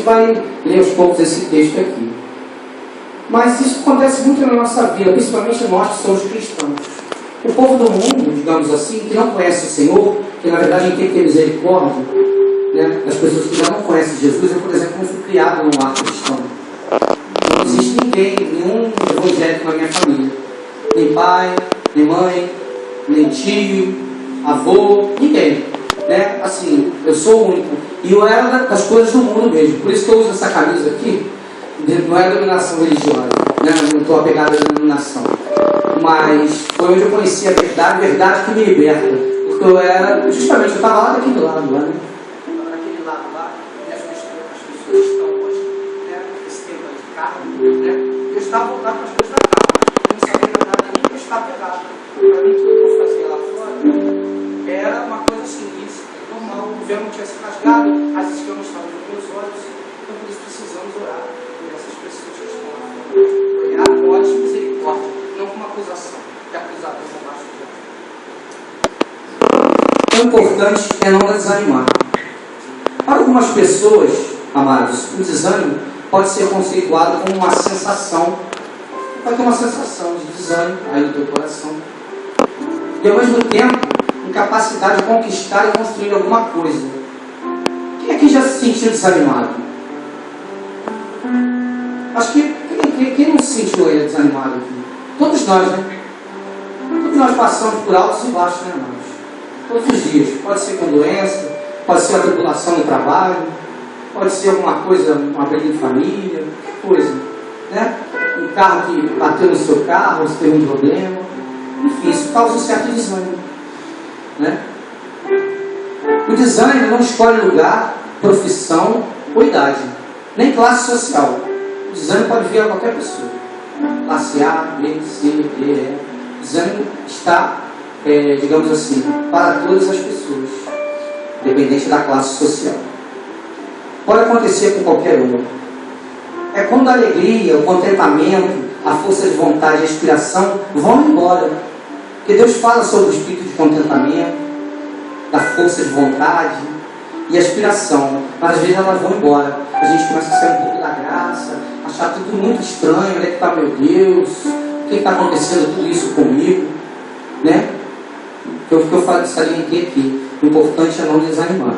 vai ler aos poucos esse texto aqui. Mas isso acontece muito na nossa vida, principalmente nós que somos cristãos. O povo do mundo, digamos assim, que não conhece o Senhor, que na verdade a gente tem que ter misericórdia, né, das pessoas que já não conhecem Jesus. Eu, por exemplo, não fui criado num lar cristão. Não existe ninguém, nenhum evangélico na minha família. Nem pai, nem mãe, nem tio, avô, ninguém. Né? Assim, eu sou o único. E eu era das coisas do mundo mesmo. Por isso que eu uso essa camisa aqui. Não é dominação religiosa, né? Não estou apegado à dominação. Mas foi onde eu conheci a verdade que me liberta. Porque eu era, justamente, eu estava lá daquele lado lá, né? Daquele lado lá, e as pessoas estão hoje, né? Esse tema de carne, né? Eu estava voltado para as coisas da carne. Eu não sabia nada nem que eu estava pegado. Para mim, tudo que eu fazia lá fora era uma coisa assim, normal. O véu não tinha se rasgado, as escamas estavam nos meus olhos. Então, por isso precisamos orar por essas pessoas que estão lá fora. Olhar com olhos de misericórdia, não com uma acusação, que acusador não basta de Deus. O importante é não desanimar. Para algumas pessoas, amados, o desânimo pode ser conceituado como uma sensação. Vai ter uma sensação de desânimo aí no teu coração. E ao mesmo tempo, incapacidade de conquistar e construir alguma coisa. Quem aqui já se sentiu desanimado? Acho que quem não se sentiu aí desanimado aqui? Todos nós, né? Todos nós passamos por altos e baixos, né, irmãos? Todos os dias. Pode ser com doença, pode ser uma tribulação no trabalho, pode ser alguma coisa, uma briga em família, qualquer coisa, né? Um carro que bateu no seu carro, você teve um problema. Enfim, isso causa um certo desânimo, né? O desânimo não escolhe lugar, profissão ou idade, nem classe social. O desânimo pode vir a qualquer pessoa. Classe A, B, C, D, E. O desânimo está, digamos assim, para todas as pessoas, independente da classe social. Pode acontecer com qualquer um. É quando a alegria, o contentamento, a força de vontade, a inspiração vão embora. Porque Deus fala sobre o espírito de contentamento, da força de vontade e a aspiração. Mas às vezes elas vão embora. A gente começa a sair um pouco da graça, achar tudo muito estranho. Onde é que está, meu Deus? O que está acontecendo tudo isso comigo? Né? Então o que eu salientei aqui. O importante é não desanimar.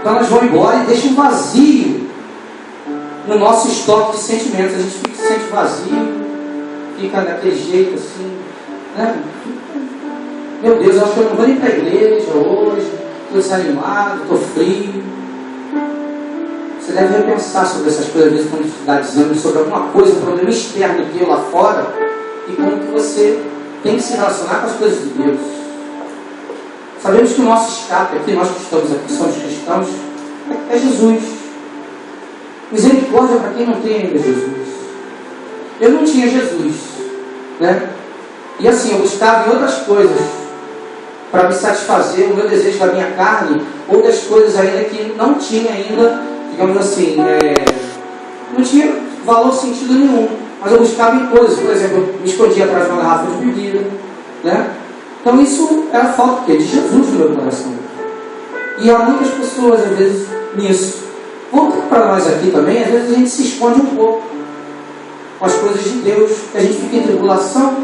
Então elas vão embora e deixam um vazio no nosso estoque de sentimentos. A gente se sente vazio, fica daquele jeito assim, né? Meu Deus, eu acho que eu não vou nem para a igreja hoje, estou desanimado, estou frio. Você deve repensar sobre essas coisas, às vezes, quando você dá desânimo sobre alguma coisa, um problema externo teu lá fora, e como que você tem que se relacionar com as coisas de Deus. Sabemos que o nosso escape aqui, nós que estamos aqui, somos cristãos, é Jesus. Misericórdia para quem não tem ainda Jesus. Eu não tinha Jesus, né? E assim, eu buscava em outras coisas para me satisfazer o meu desejo da minha carne, ou das coisas ainda que não tinha ainda, digamos assim, não tinha valor, sentido nenhum. Mas eu buscava em coisas, por exemplo, eu me escondia atrás de uma garrafa de bebida, né? Então isso era falta de Jesus no meu coração. E há muitas pessoas, às vezes, nisso. Voltando para nós aqui também, às vezes a gente se esconde um pouco com as coisas de Deus, que a gente fica em tribulação,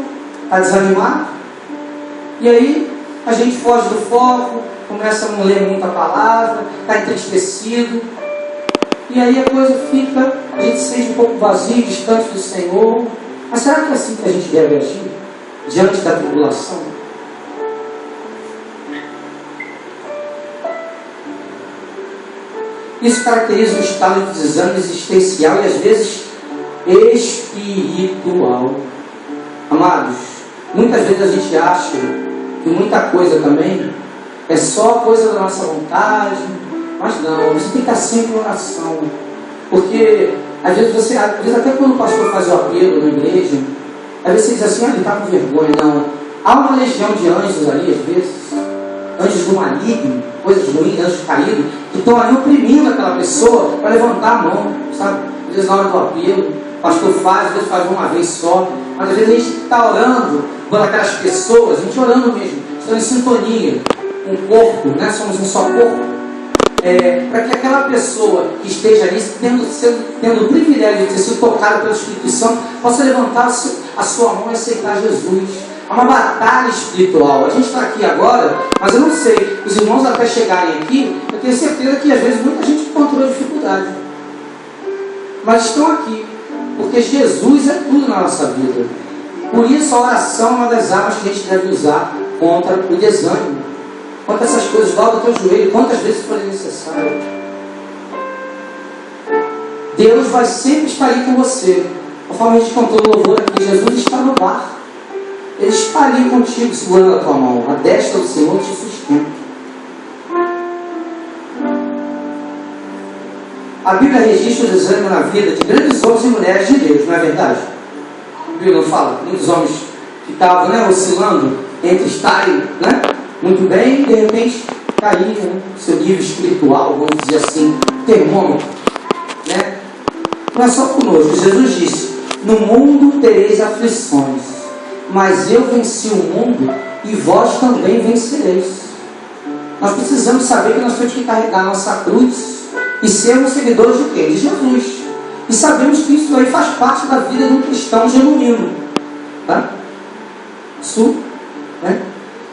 está desanimado, e aí a gente foge do foco, começa a não ler muita palavra, está entristecido, e aí a coisa fica, a gente se sente um pouco vazio, distante do Senhor. Mas será que é assim que a gente deve agir diante da tribulação? Isso caracteriza um estado de desânimo existencial e às vezes espiritual. Amados, muitas vezes a gente acha que muita coisa também é só coisa da nossa vontade, mas não, você tem que estar sempre em oração. Porque às vezes até quando o pastor faz o apelo na igreja, às vezes você diz assim, ele está com vergonha. Não, há uma legião de anjos ali, às vezes, anjos do maligno, coisas ruins, anjos caídos, que estão ali oprimindo aquela pessoa para levantar a mão, sabe? Às vezes na hora do apelo, o pastor faz, às vezes faz uma vez só, mas às vezes a gente está orando por aquelas pessoas, a gente orando mesmo, estamos em sintonia com o corpo, né? Somos um só corpo. para que aquela pessoa que esteja ali, tendo o privilégio de ter sido tocada pelo Espírito Santo, possa levantar a sua mão e aceitar Jesus. É uma batalha espiritual. A gente está aqui agora, mas eu não sei, os irmãos até chegarem aqui, eu tenho certeza que às vezes muita gente encontrou dificuldade. Mas estão aqui, porque Jesus é tudo na nossa vida. Por isso a oração é uma das armas que a gente deve usar contra o desânimo, contra essas coisas. Dobra o teu joelho quantas vezes forem necessário. Deus vai sempre estar aí com você. Conforme a gente cantou no louvor aqui, Jesus está no bar. Ele está ali contigo, segurando a tua mão. A destra do Senhor te sustenta. A Bíblia registra o desânimo na vida de grandes homens e mulheres de Deus, não é verdade? A Bíblia não fala? Muitos homens ficavam, oscilando entre estarem, muito bem e de repente cair, seu nível espiritual, vamos dizer assim, termômetro. Não é só conosco. Jesus disse: no mundo tereis aflições, mas eu venci o mundo e vós também vencereis. Nós precisamos saber que nós temos que carregar a nossa cruz e sermos seguidores de quem? De Jesus. E sabemos que isso aí faz parte da vida de um cristão genuíno. Tá? Isso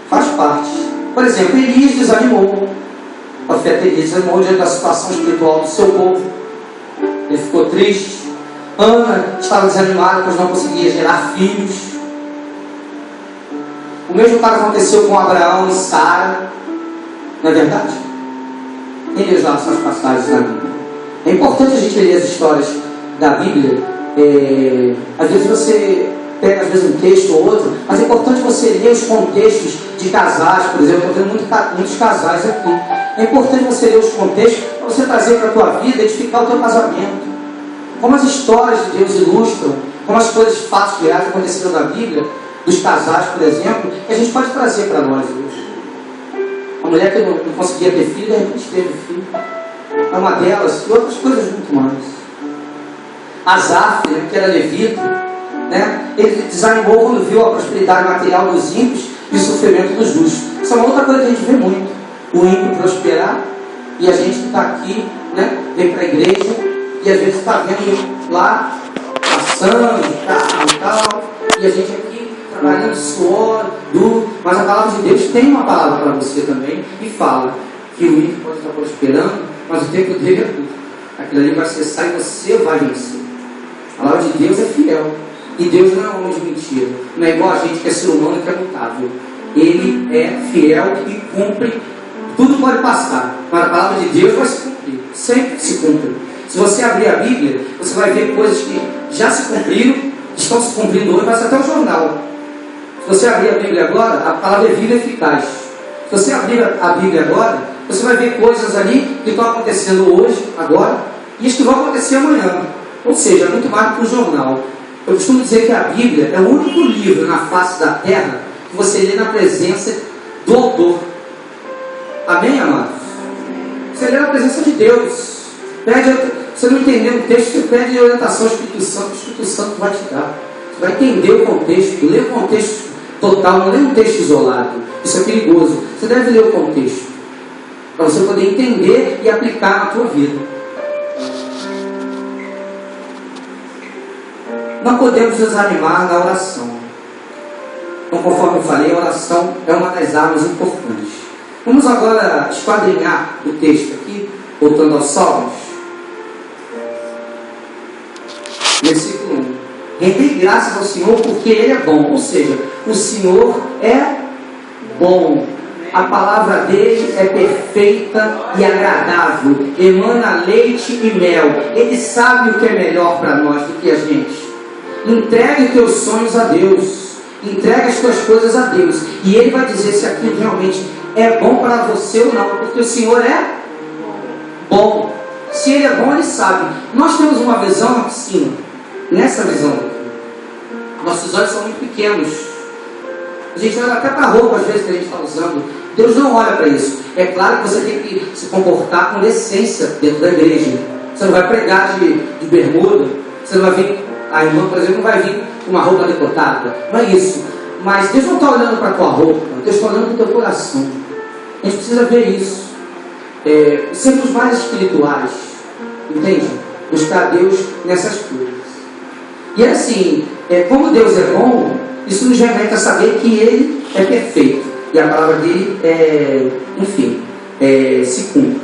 faz parte. Por exemplo, Elias desanimou. O profeta Elias desanimou diante da situação espiritual do seu povo. Ele ficou triste. Ana estava desanimada, pois não conseguia gerar filhos. O mesmo caso aconteceu com Abraão e Sara. Não é verdade? Tem ler lá essas passagens na Bíblia. É importante a gente ler as histórias da Bíblia. Às vezes você pega um texto ou outro, mas é importante você ler os contextos de casais, por exemplo. Eu estou vendo muitos casais aqui. É importante você ler os contextos para você trazer para a tua vida, edificar o teu casamento. Como as histórias de Deus ilustram, como as coisas fáceis reais aconteceram na Bíblia, dos casais, por exemplo, que a gente pode trazer para nós hoje. A mulher que não conseguia ter filho, de repente teve filho. É uma delas, e outras coisas muito mais. Asaf, que era levita, ele desanimou quando viu a prosperidade material dos ímpios e o sofrimento dos justos. Isso é uma outra coisa que a gente vê muito. O ímpio prosperar e a gente que está aqui, vem para a igreja e às vezes está vendo lá, passando, e tal, e a gente aqui trabalhando suor, duro, mas a palavra de Deus tem uma palavra para você também e fala que o ímpio pode estar prosperando, mas o tempo dele é curto. Aquilo ali vai cessar e você vai vencer. A palavra de Deus é fiel. E Deus não é homem de mentira. Não é igual a gente que é ser humano que é mutável. Ele é fiel e cumpre. Tudo pode passar, mas a palavra de Deus vai se cumprir. Sempre se cumpre. Se você abrir a Bíblia, você vai ver coisas que já se cumpriram, estão se cumprindo hoje, mas até o jornal. Se você abrir a Bíblia agora, a palavra é viva e eficaz. Se você abrir a Bíblia agora, você vai ver coisas ali que estão acontecendo hoje, agora, e isso que vai acontecer amanhã. Ou seja, é muito mais do que um jornal. Eu costumo dizer que a Bíblia é o único livro na face da terra que você lê na presença do autor. Amém, amados? Você lê na presença de Deus. Você não entendeu o texto, você pede orientação ao Espírito Santo, o Espírito Santo vai te dar. Você vai entender o contexto, lê o contexto total, não lê um texto isolado. Isso é perigoso. Você deve ler o contexto, para você poder entender e aplicar na tua vida. Não podemos desanimar na oração. Então, conforme eu falei, a oração é uma das armas importantes. Vamos agora esquadrinhar o texto aqui, voltando aos Salmos. Versículo 1. Rendei graças ao Senhor porque Ele é bom. Ou seja, o Senhor é bom. A palavra dele é perfeita e agradável. Emana leite e mel. Ele sabe o que é melhor para nós do que a gente. Entregue os teus sonhos a Deus. Entregue as tuas coisas a Deus. E Ele vai dizer se aquilo realmente é bom para você ou não. Porque o Senhor é bom. Se Ele é bom, Ele sabe. Nós temos uma visão aqui em cima. Nessa visão aqui. Nossos olhos são muito pequenos. A gente olha até para a roupa às vezes que a gente está usando. Deus não olha para isso. É claro que você tem que se comportar com decência dentro da igreja. Você não vai pregar de bermuda. Você não vai vir, a irmã, por exemplo, não vai vir com uma roupa decotada. Não é isso. Mas Deus não está olhando para a tua roupa. Deus está olhando para o teu coração. A gente precisa ver isso. sermos mais espirituais, entende? Buscar Deus nessas coisas. E assim, como Deus é bom, isso nos remete a saber que Ele é perfeito. E a palavra dele, se cumpre.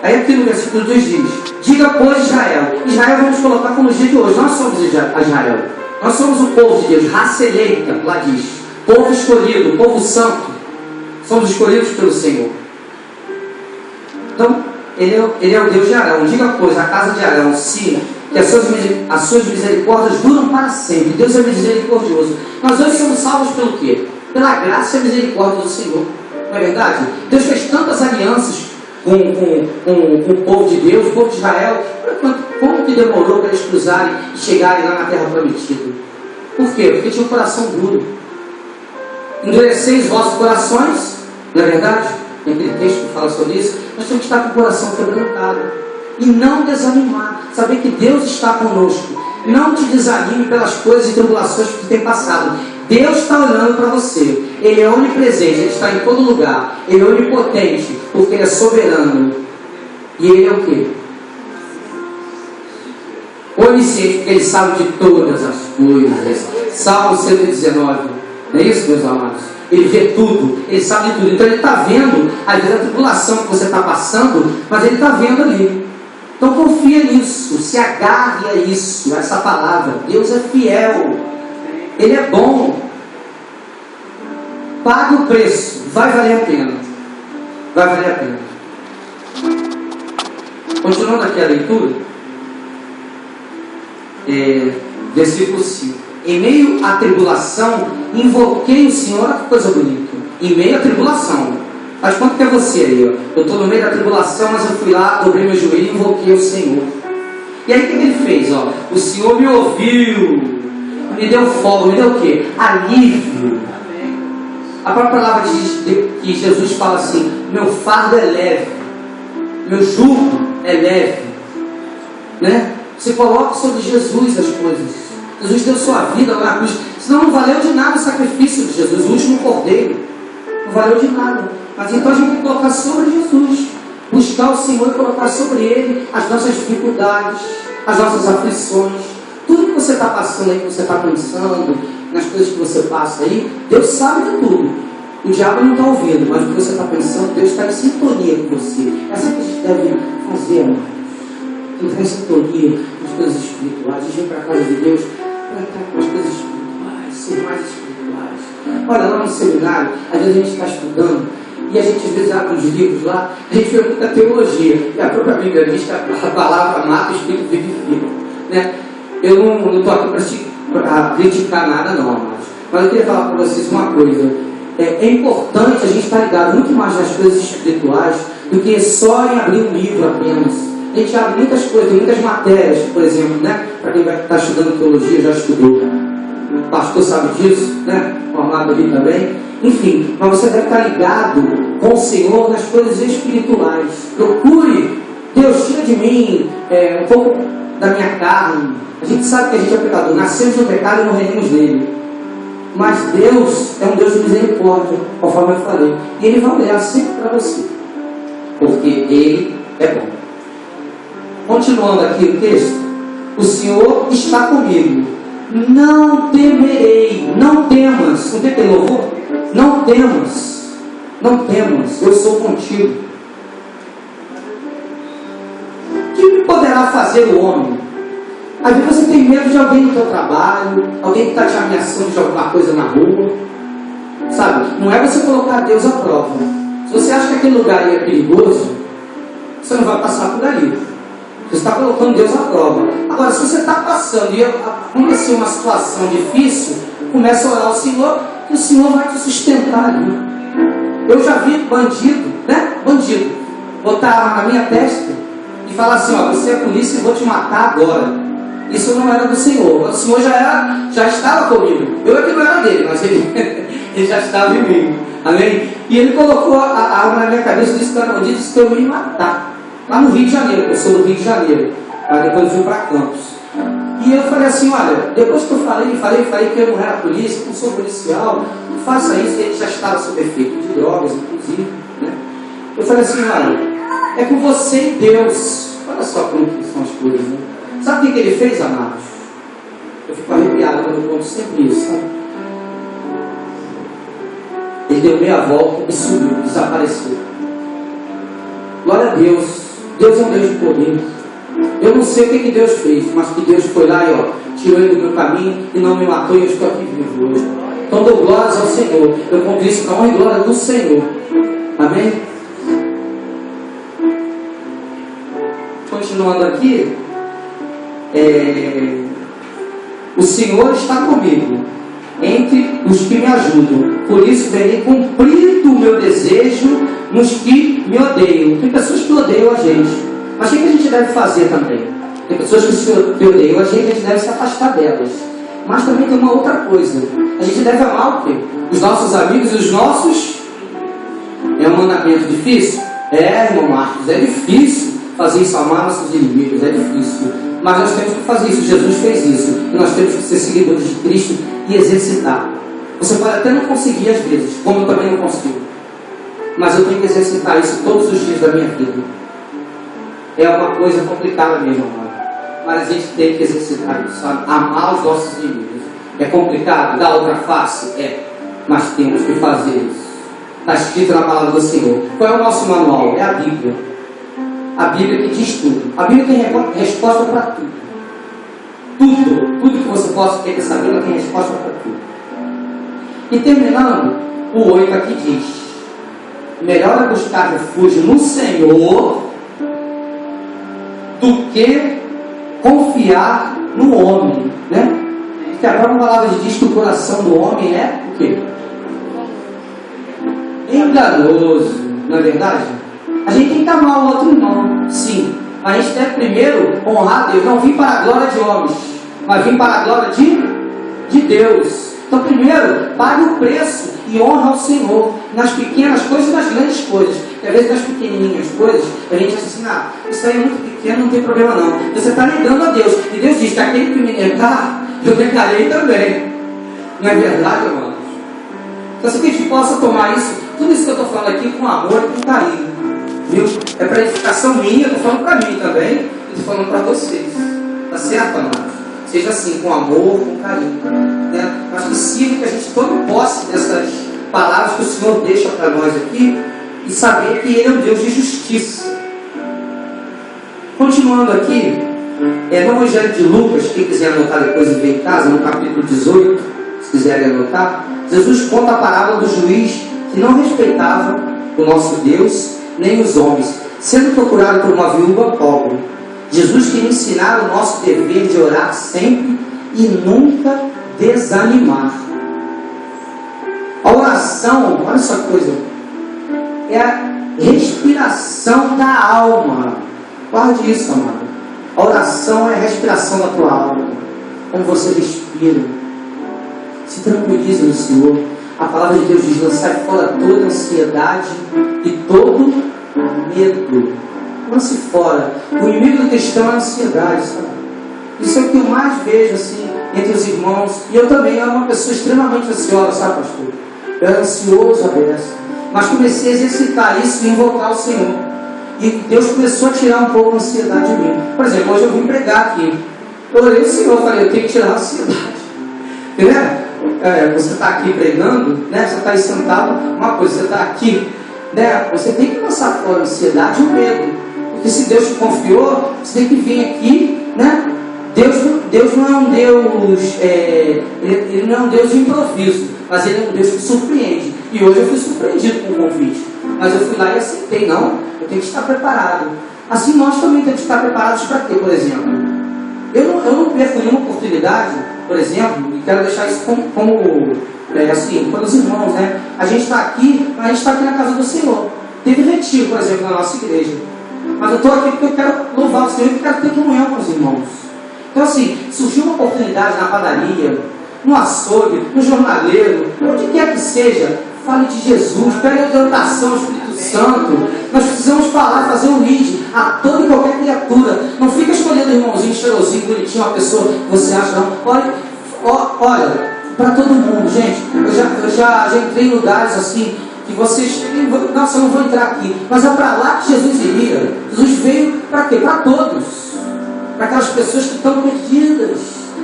Aí aqui no versículo 2 diz: diga, pois, Israel. Israel vamos colocar como os dias de hoje. Nós somos Israel. Nós somos o povo de Deus, raça eleita, lá diz. Povo escolhido, povo santo. Somos escolhidos pelo Senhor. Então, ele é o Deus de Arão. Diga, pois, a casa de Arão, sim, que as suas misericórdias duram para sempre. Deus é misericordioso. Nós hoje somos salvos pelo quê? Pela graça e misericórdia do Senhor. Não é verdade? Deus fez tantas alianças com o povo de Deus, o povo de Israel. Como que demorou para eles cruzarem e chegarem lá na terra prometida? Por quê? Porque tinha um coração duro. Endureceis os vossos corações, não é verdade? Tem aquele texto que fala sobre isso. Nós temos que estar com o coração quebrantado e não desanimar, saber que Deus está conosco. Não te desanime pelas coisas e tribulações que tu tem passado. Deus está olhando para você. Ele é onipresente, Ele está em todo lugar. Ele é onipotente, porque Ele é soberano. E Ele é o quê? Onisciente, porque Ele sabe de todas as coisas. Salmo 119. Não é isso, meus amados? Ele vê tudo, Ele sabe de tudo. Então Ele está vendo, às vezes, a tribulação que você está passando, mas Ele está vendo ali. Então confia nisso, se agarre a isso, a essa palavra. Deus é fiel, Ele é bom. Pague o preço, vai valer a pena. Vai valer a pena. Continuando aqui a leitura, versículo 5. Em meio à tribulação, invoquei o Senhor. Olha que coisa bonita. Em meio à tribulação. Faz quanto que é você aí? Ó? Eu estou no meio da tribulação, mas eu fui lá, dobrei meu joelho e invoquei o Senhor. E aí o que ele fez? Ó? O Senhor me ouviu, me deu folga, me deu o quê? Alívio. A própria palavra diz que Jesus fala assim: meu fardo é leve, meu jugo é leve. Né? Você coloca sobre Jesus as coisas. Jesus deu sua vida lá na cruz. Senão não valeu de nada o sacrifício de Jesus, o último cordeiro. Não valeu de nada. Mas então a gente tem que colocar sobre Jesus. Buscar o Senhor e colocar sobre Ele as nossas dificuldades, as nossas aflições. Tudo que você está passando aí, que você está pensando, nas coisas que você passa aí, Deus sabe de tudo. O diabo não está ouvindo, mas o que você está pensando, Deus está em sintonia com você. É assim que a gente deve fazer, amados. Entrar em sintonia com as coisas espirituais. A gente vem para a casa de Deus para entrar com as coisas espirituais, ser mais espirituais. Olha, lá no seminário, às vezes a gente está estudando e a gente às vezes abre os livros lá, a gente vê muita teologia. E a própria Bíblia diz que a palavra mata, o Espírito vivifica. Né? Eu não estou aqui para criticar nada não, amados. Mas eu queria falar para vocês uma coisa. É importante a gente estar ligado muito mais nas coisas espirituais do que só em abrir um livro apenas. A gente abre muitas coisas, tem muitas matérias, por exemplo, né? Para quem vai estar estudando teologia, já estudou. O pastor sabe disso, né? O amado ali também. Enfim, mas você deve estar ligado com o Senhor nas coisas espirituais. Procure, Deus, tira de mim um pouco da minha carne. A gente sabe que a gente é pecador, nascemos no pecado e morremos nele. Mas Deus é um Deus de misericórdia, conforme eu falei. E Ele vai olhar sempre para você, porque Ele é bom. Continuando aqui o texto, o Senhor está comigo. Não temerei, não temas. Não tem que ter louvor? Não temas, não temas, eu sou contigo. O que me poderá fazer o homem? Às vezes você tem medo de alguém no seu trabalho, alguém que está te ameaçando de alguma coisa na rua. Sabe, não é você colocar Deus à prova. Se você acha que aquele lugar aí é perigoso, você não vai passar por ali. Você está colocando Deus à prova. Agora, se você está passando e acontecer uma situação difícil, comece a orar ao Senhor, que o Senhor vai te sustentar ali. Eu já vi bandido, né? Bandido, botar a arma na minha testa e falar assim: ó, você é polícia e vou te matar agora. Isso não era do Senhor. O Senhor já estava comigo. Eu é que não era dele, mas ele já estava em mim. Amém? E ele colocou a arma na minha cabeça e disse que era bandido, disse que eu ia me matar. Lá no Rio de Janeiro, eu sou do Rio de Janeiro. Mas depois eu fui para Campos. E eu falei assim: olha, depois que eu falei que eu não era polícia, que eu sou policial, não faça isso. Ele já estava sob efeito de drogas, inclusive. Né? Eu falei assim: olha, É com você e Deus. Olha só como que são as coisas, né? Sabe o que ele fez, amados? Eu fico arrepiado quando eu conto sempre isso, sabe? Ele deu meia volta e subiu, desapareceu. Glória a Deus. Deus é um Deus de poder. Eu não sei o que Deus fez, mas que Deus foi lá e tirou ele do meu caminho e não me matou e eu estou aqui vivo hoje. Então dou glórias ao Senhor. Eu conto isso com a honra e glória do Senhor. Amém? Continuando aqui, o Senhor está comigo entre os que me ajudam. Por isso verei cumprido o meu desejo nos que me odeiam. Tem pessoas que odeiam a gente. Mas o que a gente deve fazer também? Tem pessoas que odeiam a gente deve se afastar delas. Mas também tem uma outra coisa. A gente deve amar o quê? Os nossos amigos e os nossos... É um mandamento difícil? Irmão Marcos, é difícil fazer isso, amar nossos inimigos, é difícil. Mas nós temos que fazer isso, Jesus fez isso. E nós temos que ser seguidores de Cristo e exercitar. Você pode até não conseguir às vezes, como eu também não consigo. Mas eu tenho que exercitar isso todos os dias da minha vida. É uma coisa complicada mesmo, amado. Mas a gente tem que exercitar isso, sabe? Amar os nossos inimigos. É complicado? Dar outra face? Mas temos que fazer isso. Está escrito na palavra do Senhor. Qual é o nosso manual? É a Bíblia. A Bíblia que diz tudo. A Bíblia tem resposta para tudo. Tudo que você possa ter que saber, ela tem resposta para tudo. E terminando, o 8 aqui diz: melhor é buscar refúgio no Senhor do que confiar no homem, né? Porque a própria palavra diz que o coração do homem é o quê? Enganoso, não é verdade? A gente tem que amar o outro irmão, sim. Mas a gente deve primeiro honrar Deus. Não vim para a glória de homens, mas vim para a glória de Deus. Então primeiro, pague o preço e honra ao Senhor. Nas pequenas coisas e nas grandes coisas. Porque às vezes nas pequenininhas coisas, a gente acha assim, isso aí é muito pequeno, não tem problema não. Você está negando a Deus. E Deus diz que aquele que me negar, eu negarei também. Não é verdade, irmãos? Então assim que a gente possa tomar isso, tudo isso que eu estou falando aqui com amor e com carinho. Viu? É para edificação minha, eu estou falando para mim também, e estou falando para vocês. Tá certo, amados? Seja assim, com amor, com carinho. Né? Mas que sirva que a gente tome posse dessas palavras que o Senhor deixa para nós aqui e saber que Ele é um Deus de justiça. Continuando aqui, no Evangelho de Lucas, quem quiser anotar depois e ver em casa, no capítulo 18, se quiserem anotar, Jesus conta a parábola do juiz que não respeitava o nosso Deus nem os homens, sendo procurado por uma viúva pobre. Jesus queria ensinar o nosso dever de orar sempre e nunca desanimar. A oração, olha essa coisa, é a respiração da alma. Guarde isso, amado. A oração é a respiração da tua alma. Como você respira. Se tranquilize no Senhor. A palavra de Deus diz: lançai fora toda ansiedade e todo medo. Lance fora. O inimigo do cristão é a ansiedade, sabe? Isso é o que eu mais vejo assim entre os irmãos. E eu também era uma pessoa extremamente ansiosa, sabe, pastor? Eu era ansioso a beça. Mas comecei a exercitar isso e invocar o Senhor. E Deus começou a tirar um pouco a ansiedade de mim. Por exemplo, hoje eu vim pregar aqui. Eu olhei o Senhor e falei: eu tenho que tirar a ansiedade. Entendeu? Você está aqui pregando, né? Você está aí sentado, uma coisa, você está aqui, né? Você tem que lançar fora a ansiedade e o medo, porque se Deus te confiou, você tem que vir aqui, né? Deus não é um Deus, Ele não é um Deus de improviso, mas Ele é um Deus que surpreende. E hoje eu fui surpreendido com o convite, mas eu fui lá e aceitei. Não, eu tenho que estar preparado. Assim nós também temos que estar preparados para quê, por exemplo? Eu não perco nenhuma oportunidade, por exemplo, e quero deixar isso como assim, para os irmãos, né? A gente está aqui, mas a gente está aqui na casa do Senhor. Teve retiro, por exemplo, na nossa igreja. Mas eu estou aqui porque eu quero louvar o Senhor e quero ter comunhão com os irmãos. Então assim, surgiu uma oportunidade na padaria, no açougue, no jornaleiro, onde quer que seja, fale de Jesus, pegue a orientação do Espírito Santo. Nós precisamos falar, fazer um lead a toda e qualquer criatura. Não fica escolhendo irmãozinho, cheirosinho, bonitinho, uma pessoa que você acha, não. Olha, para todo mundo, gente. Eu já entrei em lugares assim, que vocês cheguem, nossa, eu não vou entrar aqui, mas é para lá que Jesus iria. Jesus veio para quê? Para todos, para aquelas pessoas que estão perdidas,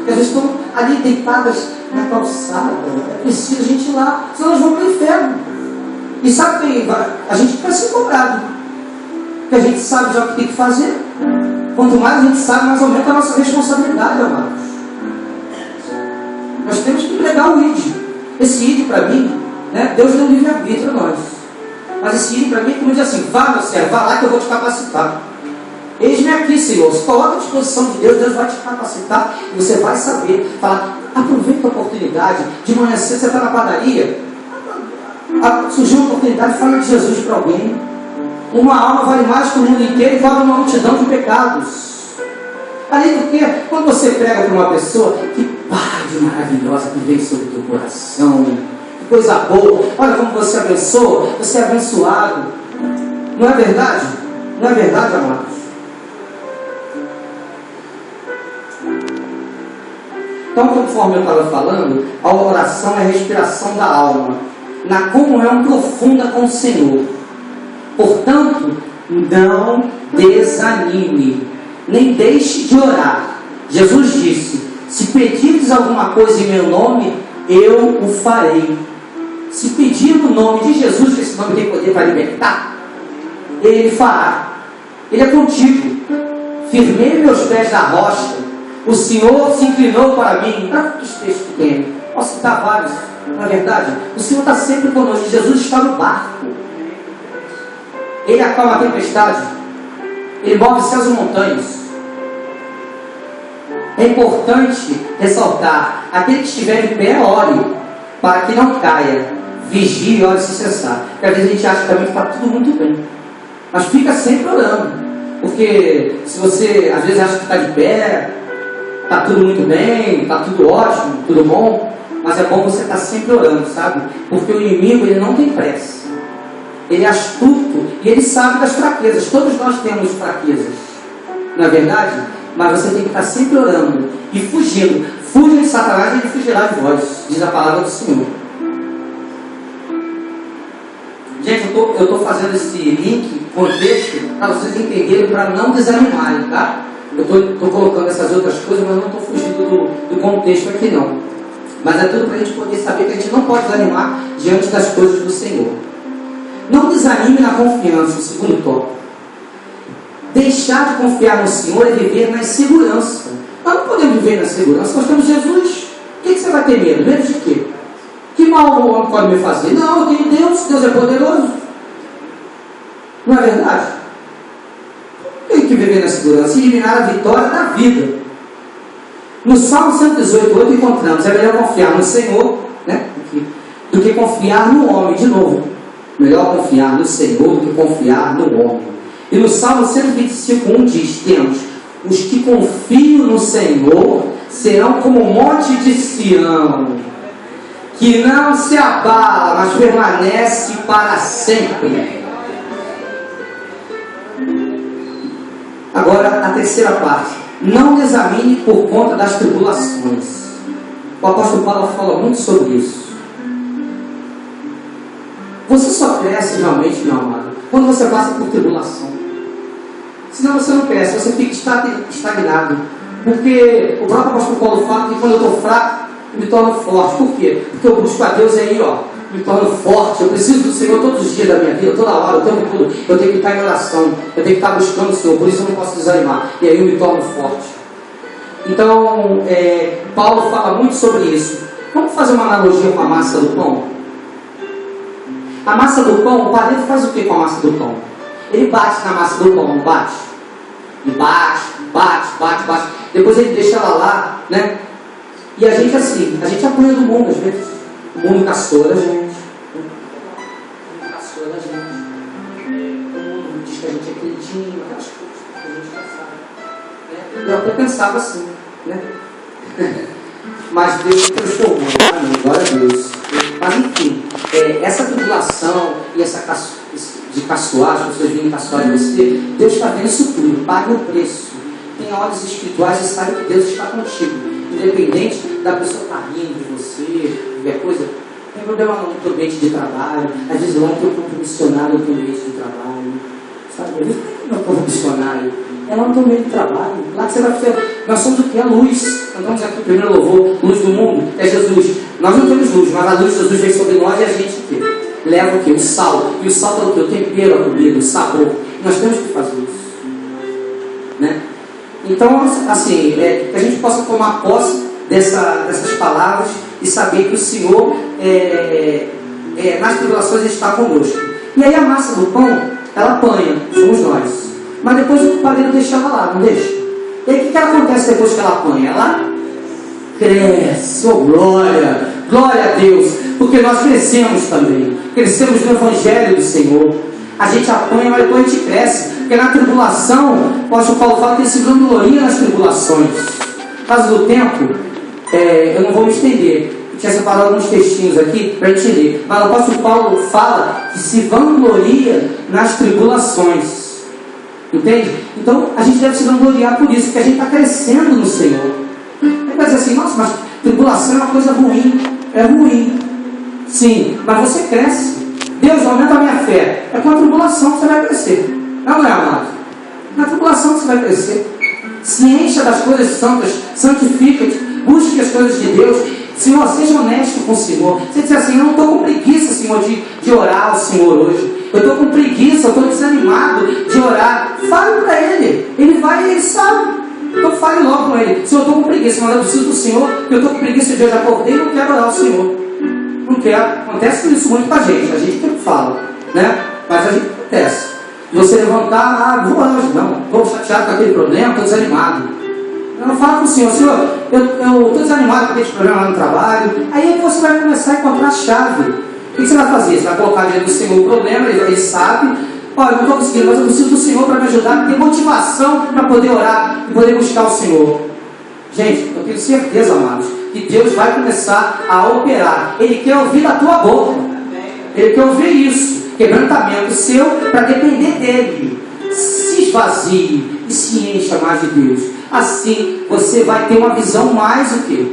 que às vezes estão ali deitadas na calçada. É preciso a gente ir lá, senão elas vão para o inferno. E sabe que a gente vai ser cobrado, porque a gente sabe já o que tem que fazer. Quanto mais a gente sabe, mais aumenta a nossa responsabilidade, amados. Nós temos que pregar o ID. Esse ID para mim, né, Deus deu livre-arbítrio a nós. Mas esse ID para mim é como diz assim: vá, meu servo, vá lá que eu vou te capacitar. Eis-me aqui, Senhor. Se coloca à disposição de Deus, Deus vai te capacitar e você vai saber falar. Aproveita a oportunidade. De manhã cedo você está na padaria, surgiu uma oportunidade, fala de Jesus para alguém. Uma alma vale mais que o mundo inteiro e cobre uma multidão de pecados. Além do que, quando você prega para uma pessoa, que paz maravilhosa que vem sobre o teu coração, que coisa boa, olha como você abençoa, você é abençoado. Não é verdade? Não é verdade, amados? Então, conforme eu estava falando, a oração é a respiração da alma, na comunhão profunda com o Senhor. Portanto, não desanime, nem deixe de orar. Jesus disse: se pedires alguma coisa em meu nome, eu o farei. Se pedir no nome de Jesus, que esse nome tem poder para libertar, Ele fará. Ele é contigo. Firmei meus pés na rocha, o Senhor se inclinou para mim. Tantos textos que tem, posso citar vários, na verdade. O Senhor está sempre conosco. Jesus está no barco. Ele acalma a tempestade. Ele move céus e montanhas. É importante ressaltar: aquele que estiver em pé, ore, para que não caia. Vigie e ore sem cessar. Porque às vezes a gente acha também que está tudo muito bem, mas fica sempre orando. Porque se você às vezes acha que está de pé, está tudo muito bem, está tudo ótimo, tudo bom, mas é bom você estar sempre orando, sabe? Porque o inimigo, ele não tem pressa. Ele é astuto e ele sabe das fraquezas. Todos nós temos fraquezas, não é verdade? Mas você tem que estar sempre orando e fugindo. Fuja de Satanás e ele fugirá de vós, diz a palavra do Senhor. Gente, eu estou fazendo esse link, contexto, para vocês entenderem, para não desanimarem, tá? Eu estou colocando essas outras coisas, mas não estou fugindo do contexto aqui não. Mas é tudo para a gente poder saber que a gente não pode desanimar diante das coisas do Senhor. Não desanime na confiança, o segundo tópico. Deixar de confiar no Senhor é viver na insegurança. Nós não podemos viver na segurança. Nós temos Jesus. O que você vai ter medo? Medo de quê? Que mal o homem pode me fazer? Não, eu tenho Deus. Deus é poderoso. Não é verdade? Tem que viver na segurança e eliminar a vitória da vida. No Salmo 118, encontramos: é melhor confiar no Senhor, né, do que confiar no homem. De novo, melhor confiar no Senhor do que confiar no homem. E no Salmo 125:1 diz: temos os que confiam no Senhor serão como o monte de Sião, que não se abala, mas permanece para sempre. Agora, a terceira parte: não desanime por conta das tribulações. O apóstolo Paulo fala muito sobre isso. Você só cresce realmente, meu amado, quando você passa por tribulação. Senão você não cresce, você fica estagnado. Porque o próprio apóstolo Paulo fala que quando eu estou fraco, eu me torno forte. Por quê? Porque eu busco a Deus e aí, me torno forte. Eu preciso do Senhor todos os dias da minha vida, toda hora, o tempo todo. Eu tenho que estar em oração, eu tenho que estar buscando o Senhor, por isso eu não posso desanimar. E aí eu me torno forte. Então, Paulo fala muito sobre isso. Vamos fazer uma analogia com a massa do pão? A massa do pão, o padeiro faz o que com a massa do pão? Ele bate na massa do pão, não bate? E bate. Depois ele deixa ela lá, né? E a gente assim, a gente apanha do mundo às vezes. O mundo caçou da gente. O mundo diz que a gente é queridinho, aquelas coisas que a gente já sabe. Eu até pensava assim, né? Mas Deus transformou, glória a Deus. Mas enfim, essa tribulação e essa de caçoar, as pessoas virem caçoar de você, Deus está vendo isso tudo, pague o preço. Tem olhos espirituais e sabe que Deus está contigo. Independente da pessoa estar rindo de você, qualquer coisa, tem problema não no ambiente de trabalho. Às vezes lá tem um pouco missionário no ambiente de trabalho. Sabe? Às vezes não é um pouco missionário. É lá no ambiente de trabalho. Lá que você vai ter. Nós somos o que? A luz. Nós estamos aqui, o primeiro louvor, luz do mundo, é Jesus. Nós não temos luz, mas a luz de Jesus vem sobre nós e a gente o quê? Leva o quê? O sal. E o sal é o quê? O tempero, a comida, o sabor. E nós temos que fazer isso. Né? Então, assim, que a gente possa tomar posse dessas palavras e saber que o Senhor, nas tribulações, está conosco. E aí a massa do pão, ela apanha, somos nós. Mas depois o padeiro deixa ela lá, não deixa? E aí o que acontece depois que ela apanha? Ela cresce, oh glória, glória a Deus, porque nós crescemos também, crescemos no Evangelho do Senhor. A gente apanha, mas depois a gente cresce, porque na tribulação, o apóstolo Paulo fala que ele se vangloria nas tribulações. Por causa do tempo, eu não vou me estender. Eu tinha separado alguns textinhos aqui para a gente ler. Mas o apóstolo Paulo fala que se vangloria nas tribulações. Entende? Então a gente deve se vangloriar por isso, porque a gente está crescendo no Senhor. Aí vai dizer assim, nossa, mas tribulação é uma coisa ruim. É ruim. Sim, mas você cresce. Deus, aumenta a minha fé. É com a tribulação que você vai crescer. Não é, amado? Na tribulação que você vai crescer. Se encha das coisas santas, santifica-te, busque as coisas de Deus. Senhor, seja honesto com o Senhor. Você diz assim, eu não estou com preguiça, Senhor, de orar ao Senhor hoje. Eu estou com preguiça, eu estou desanimado de orar. Fale para Ele. Ele vai e Ele sabe. Então fale logo com Ele. Senhor, eu estou com preguiça, mas eu preciso do Senhor. Eu estou com preguiça de hoje acordei e não quero orar ao Senhor. Não quero. Acontece isso muito com a gente que fala, né? Mas a gente acontece. Você levantar, vou orar hoje não. Estou chateado com aquele problema, estou desanimado. Eu não falo com o Senhor, Senhor, eu estou desanimado com aquele problema lá no trabalho. Aí você vai começar a encontrar a chave. O que você vai fazer? Você vai colocar diante do Senhor o problema, ele sabe. Olha, não estou conseguindo, mas eu preciso do Senhor para me ajudar, ter motivação para poder orar e poder buscar o Senhor. Gente, eu tenho certeza, amados, que Deus vai começar a operar. Ele quer ouvir da tua boca. Ele quer ouvir isso. Quebrantamento seu para depender dele. Se esvazie e se encha mais de Deus. Assim você vai ter uma visão mais o quê?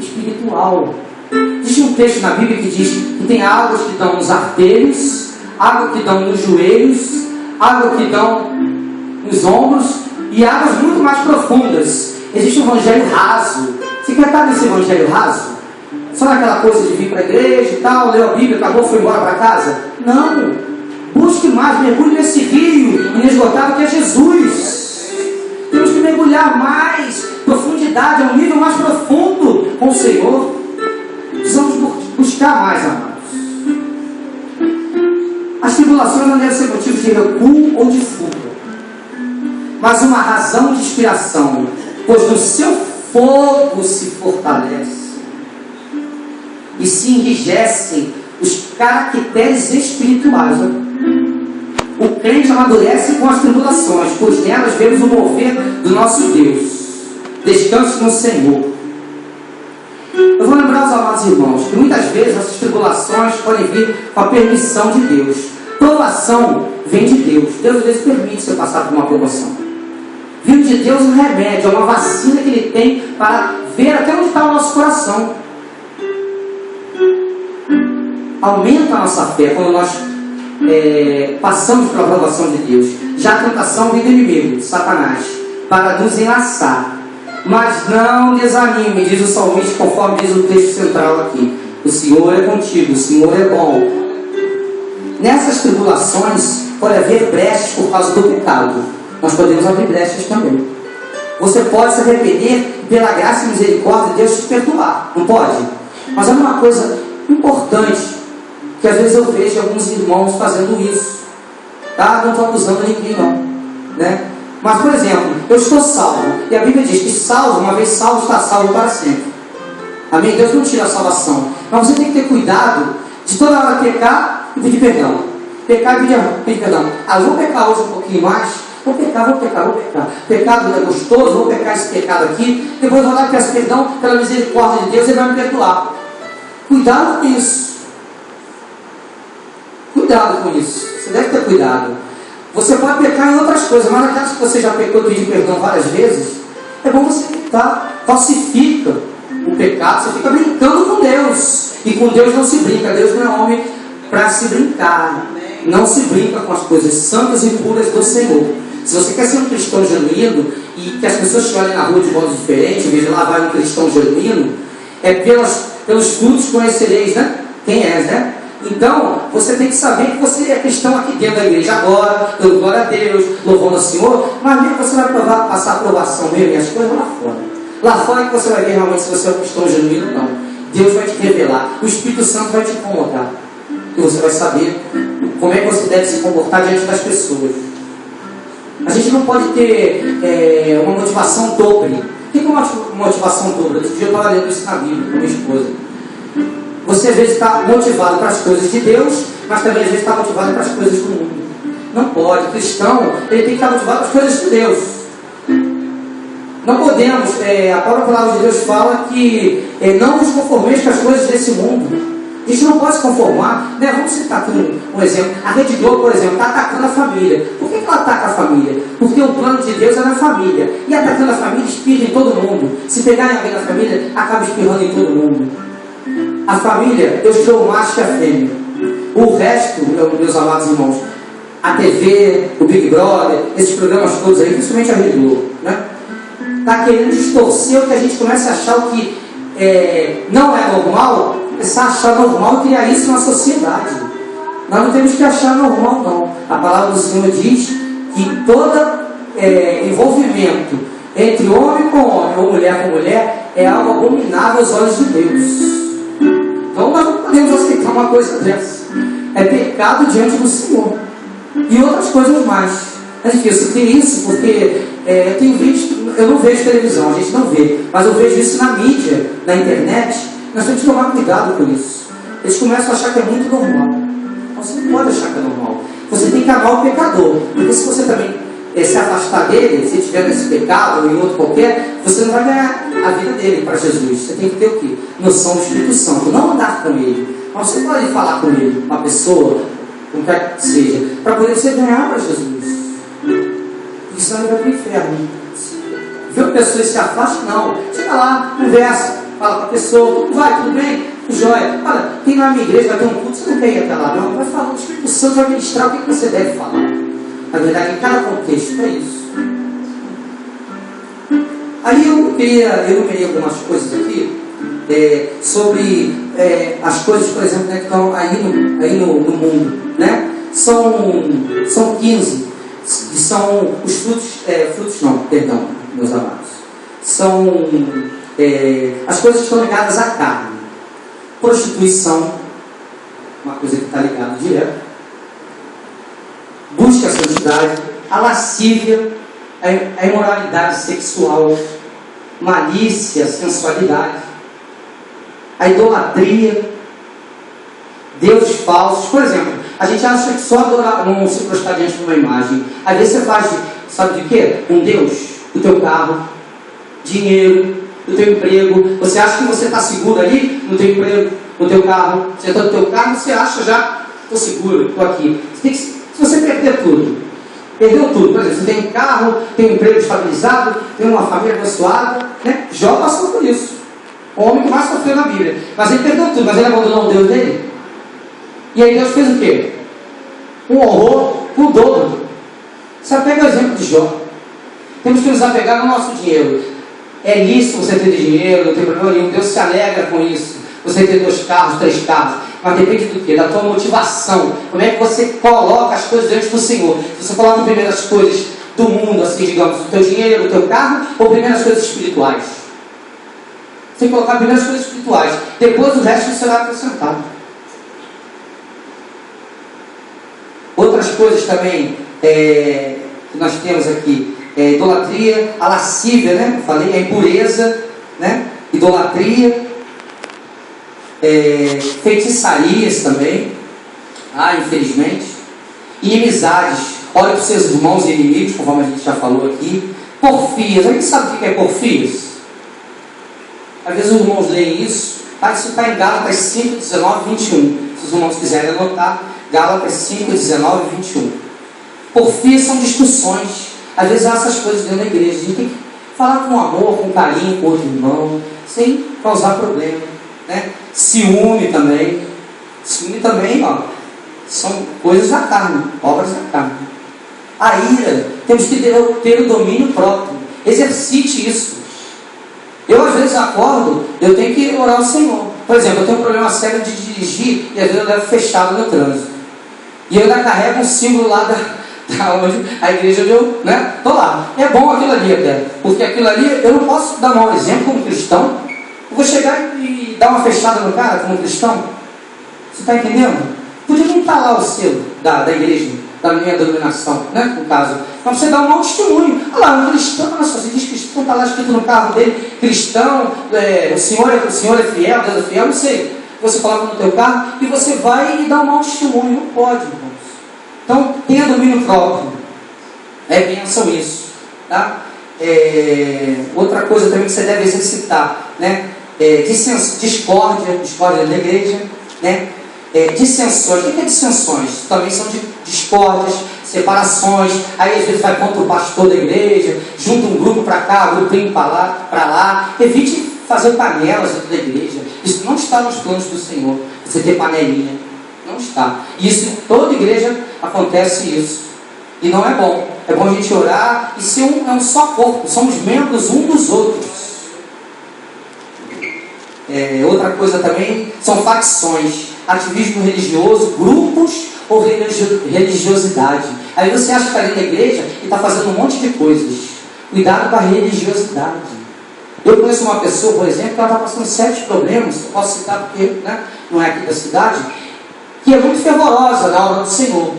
Espiritual. Existe um texto na Bíblia que diz que tem águas que dão nos artelhos, água que dão nos joelhos, água que dão nos ombros e águas muito mais profundas. Existe um evangelho raso. Você quer estar nesse evangelho raso? Só naquela coisa de vir para a igreja e tal, leu a Bíblia, acabou, foi embora para casa? Não. Busque mais, mergulhe nesse rio inesgotável que é Jesus. Temos que mergulhar mais, profundidade, a um nível mais profundo com o Senhor. Precisamos buscar mais, amados. As tribulações não devem ser motivos de recuo ou de fuga, mas uma razão de inspiração, pois no seu fogo se fortalece e se enrijecem os caracteres espirituais. O crente amadurece com as tribulações, pois nelas vemos o mover do nosso Deus. Descanse no Senhor. Eu vou lembrar aos amados irmãos que muitas vezes essas tribulações podem vir com a permissão de Deus. Provação vem de Deus. Deus às vezes permite você passar por uma provação. Vindo de Deus um remédio, é uma vacina que Ele tem para ver até onde está o nosso coração. Aumenta a nossa fé quando nós passamos pela aprovação de Deus. Já a tentação vem do inimigo, de Satanás, para nos enlaçar. Mas não desanime, diz o salmista, conforme diz o texto central aqui. O Senhor é contigo, o Senhor é bom. Nessas tribulações pode haver brechas por causa do pecado. Nós podemos abrir brechas também. Você pode se arrepender e pela graça e misericórdia de Deus te perdoar. Não pode? Mas é uma coisa importante que às vezes eu vejo alguns irmãos fazendo isso. Tá? Não estou acusando ninguém não, né? Mas, por exemplo, eu estou salvo. E a Bíblia diz que salvo, uma vez salvo, está salvo para sempre. Amém? Deus não tira a salvação. Mas você tem que ter cuidado de toda hora pecar e pedir perdão. Pecar e pedir perdão. Ah, eu vou pecar hoje um pouquinho mais. Vou pecar. Pecado é gostoso, vou pecar esse pecado aqui. Depois eu vou lá e peço perdão pela misericórdia de Deus, Ele vai me perdoar. Cuidado com isso. Cuidado com isso. Você deve ter cuidado. Você pode pecar em outras coisas, mas naquelas que você já pecou e pediu perdão várias vezes, é bom você evitar. Falsifica. o pecado, você fica brincando com Deus. E com Deus não se brinca. Deus não é homem para se brincar. Não se brinca com as coisas santas e puras do Senhor. Se você quer ser um cristão genuíno e que as pessoas te olhem na rua de modo diferente, em vez de lá vai um cristão genuíno, é pelos frutos conhecereis, né? Quem és, né? Então, você tem que saber que você é cristão aqui dentro da igreja agora, dando glória a Deus, louvando o Senhor, mas mesmo você vai passar a aprovação mesmo e as coisas lá fora. Lá fora é que você vai ver realmente se você é um cristão genuíno ou não. Deus vai te revelar, o Espírito Santo vai te incomodar. E você vai saber como é que você deve se comportar diante das pessoas. A gente não pode ter uma motivação dobre. O que é uma motivação dobre? Outro dia eu estava lendo isso na Bíblia com minha esposa. Você às vezes está motivado para as coisas de Deus, mas também às vezes está motivado para as coisas do mundo. Não pode. O cristão, ele tem que estar motivado para as coisas de Deus. Não podemos, a própria palavra de Deus fala que não vos conformeis com as coisas desse mundo. A gente não pode se conformar, né? Vamos citar aqui um exemplo. A Rede Globo, por exemplo, está atacando a família. Por que ela ataca a família? Porque o plano de Deus é na família. E atacando a família, espirra em todo mundo. Se pegarem alguém na família, acaba espirrando em todo mundo. A família, Deus criou o macho e a fêmea. O resto, meus amados irmãos, a TV, o Big Brother, esses programas todos aí, principalmente a Rede Globo, né? Está querendo distorcer o que a gente começa a achar o que não é normal, começar a achar normal e criar isso na sociedade. Nós não temos que achar normal, não. A palavra do Senhor diz que todo envolvimento entre homem com homem ou mulher com mulher é algo abominável aos olhos de Deus. Então nós não podemos aceitar uma coisa dessa. É pecado diante do Senhor. E outras coisas mais. É difícil ter isso porque eu tenho visto, eu não vejo televisão, a gente não vê, mas eu vejo isso na mídia, na internet. Nós temos que tomar cuidado com isso. Eles começam a achar que é muito normal. Você não pode achar que é normal. Você tem que amar o pecador. Porque se você também se afastar dele, se estiver nesse pecado ou em outro qualquer, você não vai ganhar a vida dele para Jesus. Você tem que ter o quê? Noção do Espírito Santo. Não andar com ele. Mas você pode falar com ele, uma pessoa, como quer que seja, para poder você ganhar para Jesus. E senão ele vai para o inferno. Vê a pessoa e se afasta? Não. Chega lá, conversa, fala com a pessoa, vai, tudo bem? Joia. Olha, tem lá na minha igreja, vai ter um culto, você não quer ir até lá, não? Vai falar, o Espírito Santo vai ministrar o que você deve falar. Na verdade, em cada contexto é isso. Aí eu numerei algumas coisas aqui sobre as coisas, por exemplo, né, que estão aí no mundo, né? São 15, que são os frutos não, perdão, meus amados. São as coisas que estão ligadas à carne. Prostituição, uma coisa que está ligada direto. Busca a santidade, a lascívia, a imoralidade sexual, malícia, sensualidade, a idolatria, deuses falsos. Por exemplo, a gente acha que só adorar, não se prostrar diante de uma imagem. Às vezes você faz, sabe de quê? Um Deus, o teu carro, dinheiro, o teu emprego. Você acha que você está seguro ali no teu emprego, no teu carro? Você está no teu carro, você acha já, estou seguro, estou aqui. Se você perder tudo, perdeu tudo, por exemplo, você tem um carro, tem um emprego estabilizado, tem uma família abençoada, né? Jó passou por isso. O homem que mais sofreu na Bíblia. Mas ele perdeu tudo, mas ele abandonou o Deus dele. E aí Deus fez o quê? Um horror, o dobro. Você pega o exemplo de Jó. Temos que nos apegar no nosso dinheiro. É lícito você ter dinheiro, não tem problema nenhum. Deus se alegra com isso. Você ter 2 carros, 3 carros. Mas depende do quê? Da tua motivação. Como é que você coloca as coisas diante do Senhor? Se você coloca primeiro as coisas do mundo, assim, digamos, o teu dinheiro, o teu carro, ou primeiro as coisas espirituais? Você tem que colocar primeiro as coisas espirituais. Depois o resto será acrescentado. Outras coisas também que nós temos aqui. Idolatria, a lascívia, né? Eu falei, a impureza, né? Idolatria. Feitiçarias também, infelizmente, inimizades, olha para os seus irmãos e inimigos, conforme a gente já falou aqui, porfias. A gente sabe o que é porfias? Às vezes os irmãos leem isso, isso está em Gálatas 5, 19 e 21, se os irmãos quiserem anotar, Gálatas 5, 19 e 21. Porfias são discussões, às vezes há essas coisas dentro da igreja, a gente tem que Falar com amor, com carinho, com outro irmão, sem causar problema, né? Ciúme também. Ciúme também, ó, são coisas da carne, obras da carne. A ira, temos que ter o domínio próprio. Exercite isso. Eu às vezes acordo, eu tenho que orar ao Senhor. Por exemplo, eu tenho um problema sério de dirigir e às vezes eu levo fechado no trânsito. E eu ainda carrego um símbolo lá da onde a igreja onde eu estou lá. É bom aquilo ali até, porque aquilo ali eu não posso dar mau exemplo como cristão. Eu vou chegar e dar uma fechada no cara como cristão. Você está entendendo? Podia não estar lá o selo da igreja, da minha denominação, né? No caso. Mas você dá um mau testemunho. Olha lá, um cristão, olha só, você diz cristão, está lá escrito no carro dele, cristão, o Senhor é fiel, Deus é fiel, não sei. Você coloca no teu carro e você vai e dá um mau testemunho. Não pode, irmãos. Então, tenha domínio próprio. É bênção isso. Tá? Outra coisa também que você deve exercitar, né? Discórdia da igreja, né? Dissensões. O que é dissensões? Também são discórdias, separações. Aí às vezes vai contra o pastor da igreja, junta um grupo para cá, um grupinho para lá. Evite fazer panelas dentro da igreja. Isso não está nos planos do Senhor. Você ter panelinha. Não está. Isso em toda igreja acontece isso. E não é bom. É bom a gente orar e ser um só corpo. Somos membros um dos outros. Outra coisa também são facções. Ativismo religioso, grupos ou religiosidade. Aí você acha que está ali na igreja e está fazendo um monte de coisas. Cuidado com a religiosidade. Eu conheço uma pessoa, por exemplo, que ela está passando sérios problemas. Eu posso citar porque não é aqui da cidade, que é muito fervorosa na obra do Senhor.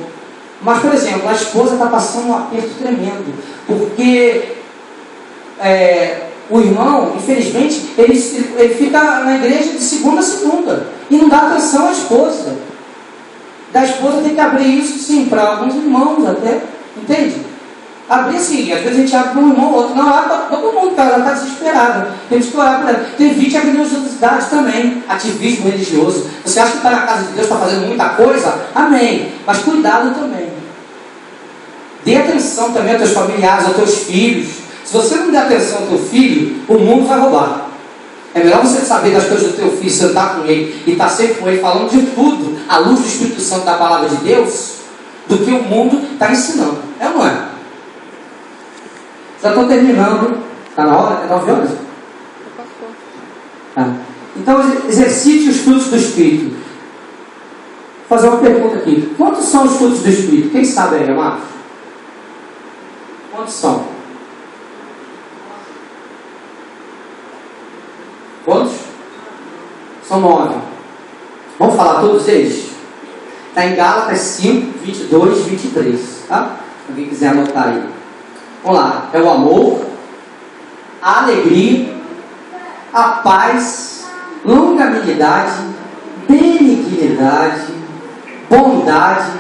Mas, por exemplo, a esposa está passando um aperto tremendo, porque o irmão, infelizmente, ele fica na igreja de segunda a segunda e não dá atenção à esposa. Da esposa tem que abrir isso, sim, para alguns irmãos até, entende? Abrir sim, às vezes a gente abre para um irmão ou outro, não, abre para todo mundo, porque ela está desesperada. Temos que orar para ela. Evite a religiosidade também, ativismo religioso. Você acha que está na casa de Deus, está fazendo muita coisa? Amém. Mas cuidado também. Dê atenção também aos teus familiares, aos teus filhos. Se você não der atenção ao teu filho, o mundo vai roubar. É melhor você saber das coisas do teu filho, sentar com ele e estar sempre com ele, falando de tudo, à luz do Espírito Santo da palavra de Deus, do que o mundo está ensinando. É ou não é? Já estou terminando. Está na hora? É 9 horas? Então, exercite os frutos do Espírito. Vou fazer uma pergunta aqui. Quantos são os frutos do Espírito? Quem sabe aí, amados? Quantos são? Quantos? São 9. Vamos falar todos eles? Está em Gálatas 5, 22, 23. Tá? Se alguém quiser anotar aí. Vamos lá. É o amor, a alegria, a paz, longanimidade, benignidade, bondade,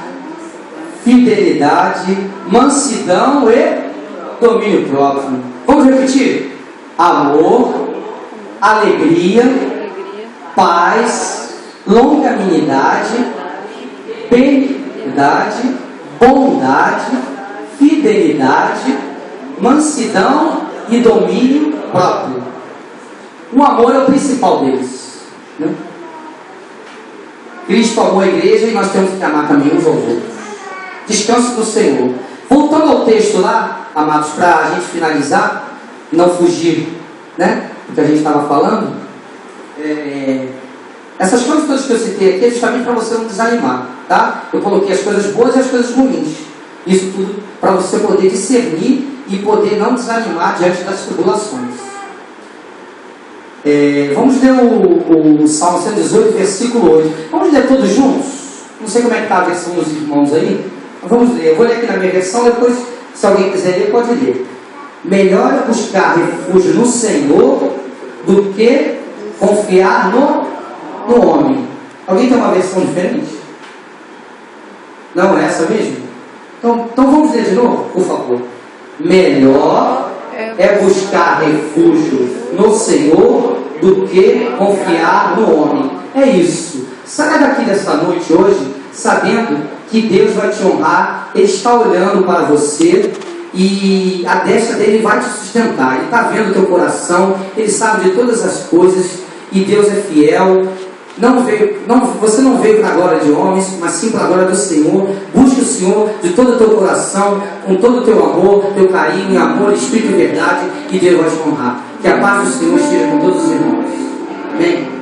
fidelidade, mansidão e domínio próprio. Vamos repetir? Amor, alegria, paz, longanimidade, benignidade, bondade, fidelidade, mansidão e domínio próprio. O amor é o principal deles, né? Cristo amou a igreja e nós temos que amar também uns aos outros. Descanso do Senhor. Voltando ao texto lá, amados, para a gente finalizar, não fugir, né, do que a gente estava falando. Essas coisas todas que eu citei aqui é justamente para você não desanimar, tá? Eu coloquei as coisas boas e as coisas ruins. Isso tudo para você poder discernir e poder não desanimar diante das tribulações. Vamos ler o Salmo 118, versículo 8. Vamos ler todos juntos? Não sei como é que está a versão dos irmãos aí. Vamos ler. Eu vou ler aqui na minha versão, depois, se alguém quiser ler, pode ler. Melhor é buscar refúgio no Senhor do que confiar no homem. Alguém tem uma versão diferente? Não é essa mesmo? Então vamos ler de novo, por favor. Melhor é buscar refúgio no Senhor do que confiar no homem. É isso. Saia daqui dessa noite hoje sabendo que Deus vai te honrar. Ele está olhando para você e a destra dele vai te sustentar. Ele está vendo o teu coração, ele sabe de todas as coisas, e Deus é fiel. Você não veio para a glória de homens, mas sim para a glória do Senhor. Busque o Senhor de todo o teu coração, com todo o teu amor, teu carinho e amor, espírito e verdade, e Deus vai te honrar. Que a paz do Senhor esteja com todos os irmãos. Amém.